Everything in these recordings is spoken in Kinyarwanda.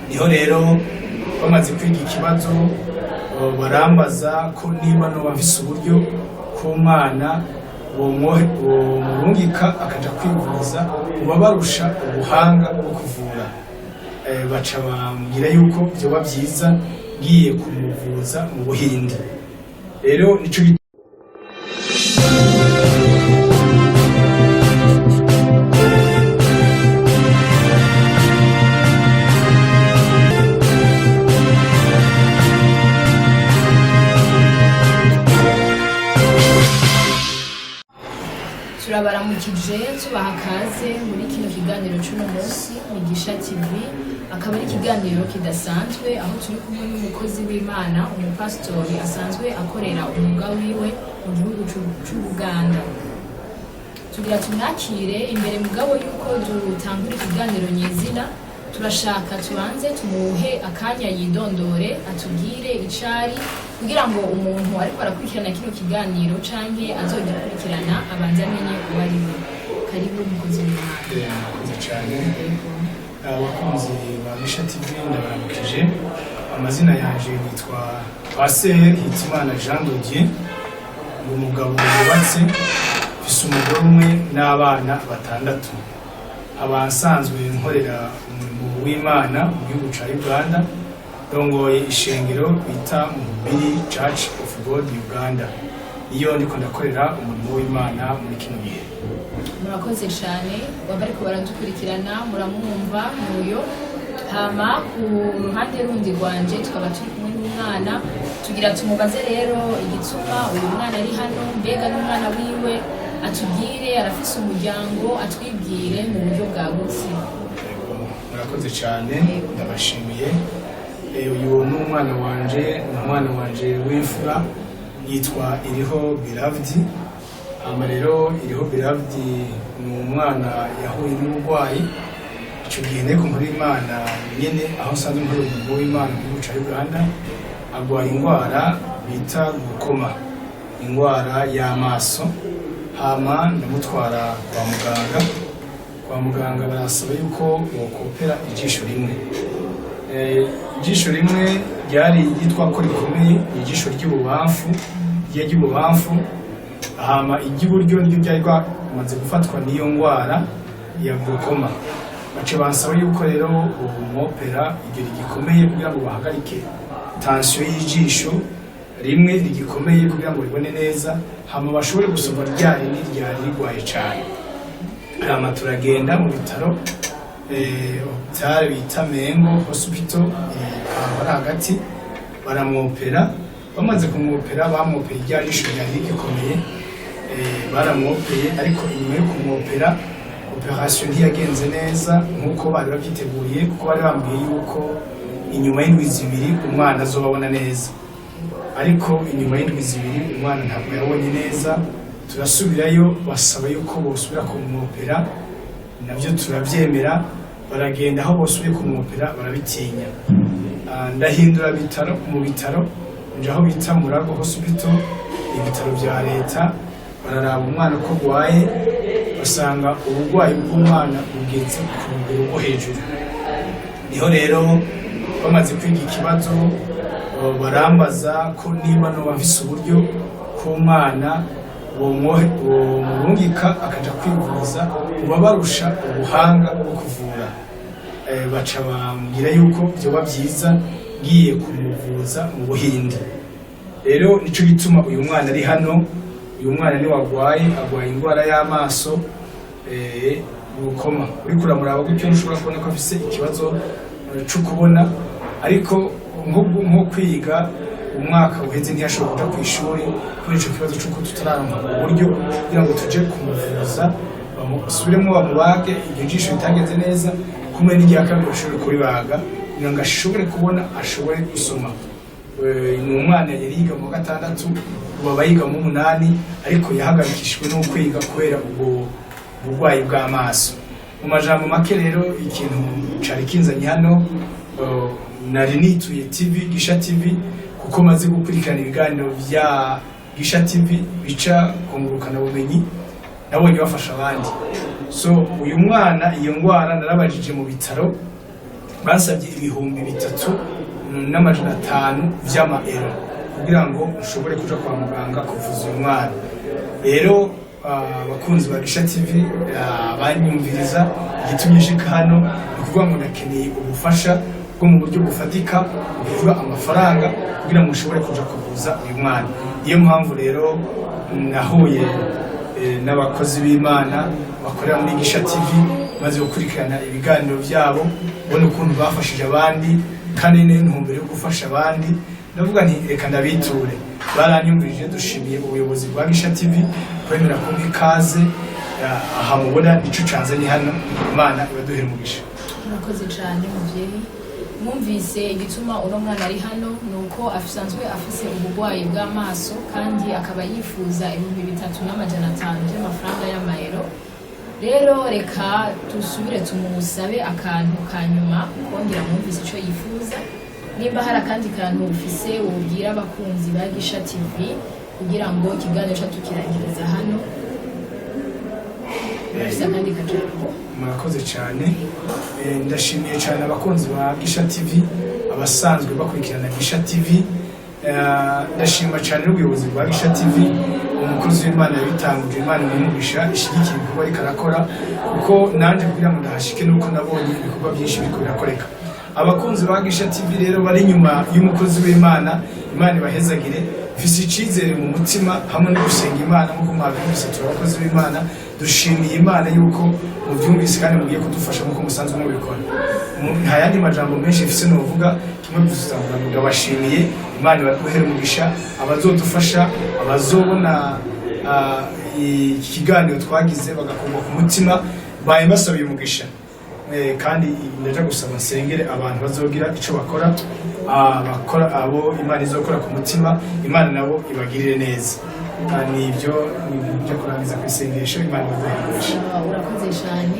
niho rero bamaze kwiga ikibazo barambaza ko niba no bafise uburyo ku mwana bomurungika akaja kwivuza uba barusha ubuhanga bwo kuvura, baca bambwira yuko vyoba vyiza ngiye kumuvuza mu Buhindi. Rero nico turabaramukije tubaha kaze muri kino kiganiro c'uno munsi Migisha TV. Akaba ari ikiganiro kidasanzwe aho turi kumwe n'umukozi w'Imana, umupasitori asanzwe akorera umwuga wiwe mu gihugu c'Ubuganda. Tugira tumwakire imbere mugabo yuko dutangura ikiganiro nyezina, turashaka tubanze tumuhe akanya yidondore atubwire icari kugira ngo umuntu ariko arakurikirana kino kiganiro canke azogikurikirana abanze amenye uwo ari we. Karibu mukozi w'Imana. cyane. Abakunzi ba Migisha TV ndabaramukije. Amazina yanje nitwa Pasteur Hitimana Jean de Dieu, umugabo wubatse, mfise umugore umwe n'abana 6. Abansanzwe nkorera umurimo w'Imana mu gihugu ca Uganda, rongoye ishengero bita Mubiri Church of God Uganda. Iyo ndiko ndakorera umurimo w'Imana muri kino gihe. Murakoze cyane, babariko baradukurikirana muramwumva muyo. Hama ku ruhande rundi rwanje tukaba turi kumwe n'umwana, tugira tumubaze rero igituma uyu mwana ari hano, mbega n'umwana wiwe atubwire, arafise umuryango, atwibwire mu buryo bwagutse. Murakoze cyane, ndabashimiye. Uyu ni umwana wanje w'imfura, yitwa Iriho Beloved. Hama rero Iriho Beloved ni umwana yahuye n'uburwayi, icyo gihe ndiko muri Imana nyene aho nsanzwe nkora umurimo w'Imana mu gihugu ca Uganda, agwaye indwara bita gukoma, indwara y'amaso. Hama ndamutwara kwa muganga barasaba yuko bokopera ijisho rimwe. Ijisho rimwe ryari yitwa ko rikomeye, ijisho ry'ibubamfu. Hama iry'iburyo niryo ryari rwamaze gufatwa n'iyo ndwara ya gukoma. Bace bansaba yuko rero umopera iryo rigikomeye kugira ngo bahagarike tension y'ijisho rimwe rigikomeye kugira ngo ribone neza, hama bashobore gusoma ryari rigwaye cyane. Hama turagenda mu bitaro hospital bita Mengo Hospital ahora hagati, baramwopera. Bamaze kumwopera bamwopera irya jisho ryari rigikomeye, baramwopeye ariko inyuma yo kumwopera operation ntiyagenze neza nkuko bari babyiteguye, kuko bari bambwiye yuko inyuma y'indwi 2 umwana azobabona neza, ariko inyuma y'indwi 2 umwana ntabwo yabonye neza. Turasubirayo basaba yuko bosubira kumwopera, navyo turavyemera. Baragenda aho bosubiye kumwopera barabitinya. Ndahindura mu bitaro nje aho bita Murago Hospital, ibitaro vya leta. Bararaba umwana ko gwaye, basanga uburwayi bw'umwana bugeze ku rugero rwo hejuru. Niho rero bamaze kwiga ikibazo barambaza ko niba no bafise uburyo ku mwana bomurungika akaja kwivuza uba barusha ubuhanga bwo kuvura. Baca bambwira yuko vyoba vyiza ngiye kumuvuza mu Buhindi. Rero nico gituma uyu mwana ari hano. Uyu mwana ni agwaye indwara y'amaso gukoma. Uriko uramuraba gutyo ushobora kubona ko afise ikibazo cyo kubona, ariko nko kwiga umwaka uheze ntiyashobora kuja ku ishuri kuri ico kibazo cy'uko tutararonka uburyo kugira ngo tuje kumuvuza basubiremo bamubage iryo jisho ritagenze neza, kumwe n'irya kabiri ashobore kuribaga kugira ngo ashobore kubona, ashobore gusoma. Ni umwana yari yiga mu 6, ubu bayiga mu 8, ariko yahagarikishijwe no kwiga kubera ubwo burwayi bw'amaso. Mu majambo make rero ikintu cari kinzanye hano, nari nituye Gisha TV kuko maze gukurikirana ibiganiro vya Gisha TV bica kungurukana bumenyi, nabonye bafasha abandi. So uyu mwana iyo ndwara narabajije mu bitaro, bansabye 3,500 vy'amaero kugira ngo ushobore kuja kwa muganga kuvuza uyu mwana. Rero abakunzi ba Gisha TV banyumviriza igitumye shika hano kuvuga ngo nakeneye ubufasha bwo mu buryo bufatika, kuvuga amafaranga kugira ngo ushobore kuja kuvuza uyu mwana. Iyo mpamvu rero nahuye n'abakozi b'Imana bakorera muri Gisha TV maze gukurikirana ibiganiro byabo, ubona ukuntu bafashije abandi kandi n'intumbero yo gufasha abandi. Ndavuga nti reka ndabiture, baranyumvirije. Dushimiye ubuyobozi bwa Gisha TV kwemera ko ikaze aha mubona ico canzanye hano. Imana ibaduhere umugisha. Murakoze cyane muvyeyi. Mwumvise igituma uno mwana ari hano nuko asanzwe afise ubugwayi bw'amaso kandi akaba yifuza 3,500 by'amafaranga y'amaero. Rero reka tusubire tumusabe akantu kanyuma kongera mwumvise ico yifuza. Nimba hari akandi kantu ufise ubwira abakunzi ba Gisha TV kugira ngo ikiganiro cyacu kirangiriza hano. Murakoze cyane. Ndashimiye cyane abakunzi ba Gisha TV, abasanzwe bakurikirana Gisha TV. Ndashima cyane ubuyobozi bwa Gisha TV, umukozi w'Imana yabitanguje. Imana imugisha ishyigikiye ibikorwa ariko arakora, kuko nanje kugira ngo ndahashike nuko nabonye ibikorwa byinshi biriko birakoreka. Abakunzi ba Gisha TV rero bari nyuma y'umukozi w'Imana, Imana ibahezagire. Mfise icizere mu mutima hamwe no gusenga Imana nkuko mwabyumvise. Turabakozi b'Imana, dushimiye Imana yuko mubyumvise kandi mugiye kudufasha nkuko musanzwe mubikora. Nta yandi majambo menshi mfise novuga, kimwe gusa ngo bashimiye Imana ibaduhere umugisha. Abazodufasha, abazobona ikiganiro twagize bagakumva ku mutima, baye basabiye umugisha. Kandi ndaje gusaba nsengere abantu bazogira ico bakora, abo Imana izokora ku mutima, Imana nabo ibagirire neza. Nibyo kurangiza kwisengesho. Imana ibaduhe. Urakoze cyane.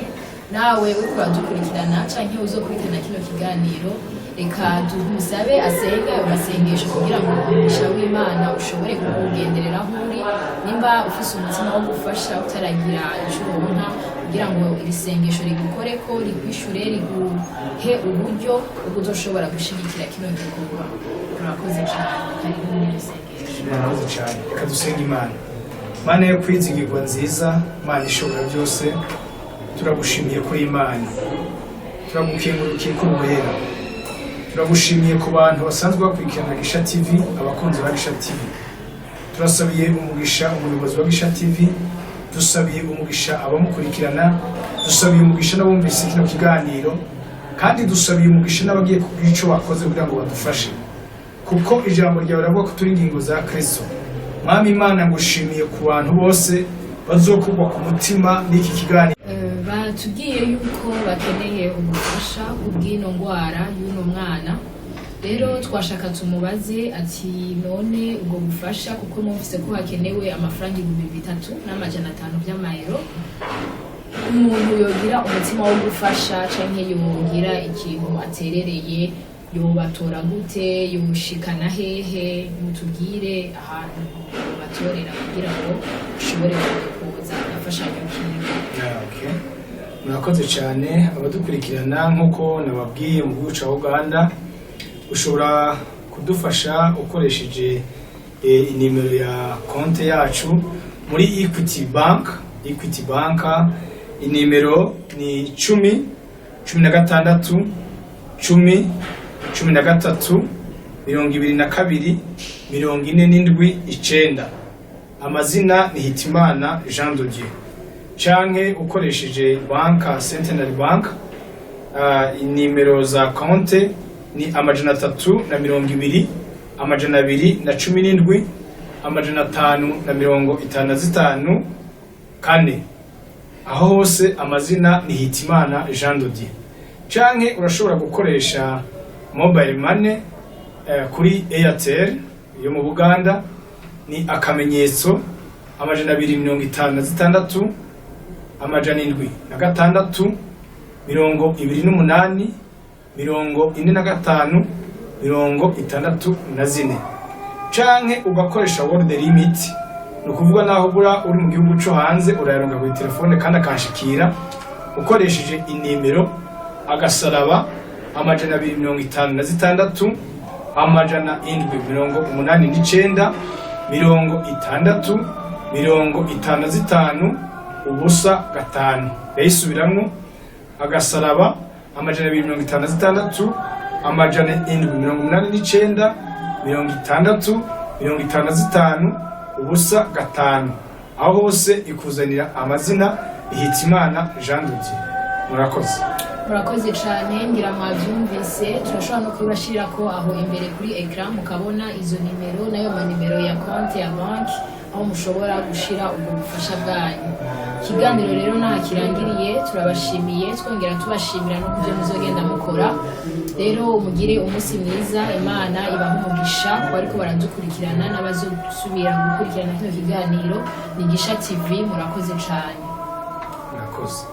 Nawe uriko uradukurikirana canke uzokurikirana kino kiganiro, reka tumusabe asenge amasengesho kugira ngo umugisha w'Imana ushobore kukugenderera aho uri. Nimba ufise umutima wo gufasha utaragira ico uronka, kugira ngo iri sengesho rigukoreko, rikwishure, riguhe uburyo uzoshobora gushigikira kino gikorwa. Urakoze cyane. Karibu muri sengesho. Murakoze cyane. Reka dusenge Imana. Mana yo kwizigirwa nziza, Mana ishobora byose, turagushimiye kuri Imana, turagukengurukiye ko ubera, turagushimiye ku bantu basanzwe bakurikirana Gisha TV, abakunzi ba Gisha TV. Turasabiye umugisha umuyobozi wa Gisha TV, dusabiye umugisha abamukurikirana, dusabiye umugisha n'abumvise kino kiganiro, kandi dusabiye umugisha n'abagiye kugira ico bakoze kugira ngo badufashe, kuko ijambo ryawe ravuga ko turi ingingo za Kristo. Mwami Imana, ngushimiye ku bantu bose bazokugwa ku mutima n'iki kiganiro. Batubwiye yuko bakeneye ubufasha kubw'ino ngwara y'uno mwana. Rero twashaka tumubaze ati none ubwo bufasha, kuko mwumvise ko hakenewe amafaranga 3,500 by'amaero, umuntu yogira umutima wo gufasha canke yogira ikintu aterereye, yobatora gute, yoshikana hehe? Mutubwire ahantu batorera kugira ngo ushobore kuza afashanyo kintu. Murakoze cyane abadukurikirana. Nkuko nababwiye mu gihugu ca Uganda, ushobora kudufasha ukoresheje inimero ya konte yacu muri Equity Bank. Equity Bank inimero ni 10 16 10 13 22 47 9. Amazina ni Hitimana Jean de Dieu. Canke ukoresheje banka Centenary Bank, inimero za konte ni 320 217 555 4. Aho hose amazina ni Hitimana Jean de Dieu. Canke urashobora gukoresha mobile money kuri Airtel yo mu Buganda, ni akamenyetso 256 726 28 45 64. Canke ugakoresha world limit, nukuvuga naho bura uri mu gihugu cyo hanze urayaronga kuri telefone kandi akanshikira ukoresheje inimero agasaraba amajana 256 amajana 789 60 ubusa 5 yayisubiramwo agasaraba amajana 256 amajana 789 60 ubusa 5 aho hose ikuzanira amazina Hitimana Jean de Dieu. Murakoze cyane ngira mwavyumvise turashobora no kubashira ko aho imbere kuri ecran mukabona izo nimero nayo ma nimero ya konti ya banki aho mushobora gushira ubwo bufasha bwanyu. Ikiganiro rero nta kirangiriye turabashimiye twongera tubashimira no kuvyo muzogenda mukora. Rero mugire umunsi mwiza, Imana ibahe umugisha bariko baradukurikirana n'abazosubira gukurikirana kino kiganiro Migisha TV. Murakoze cyane. Murakoze.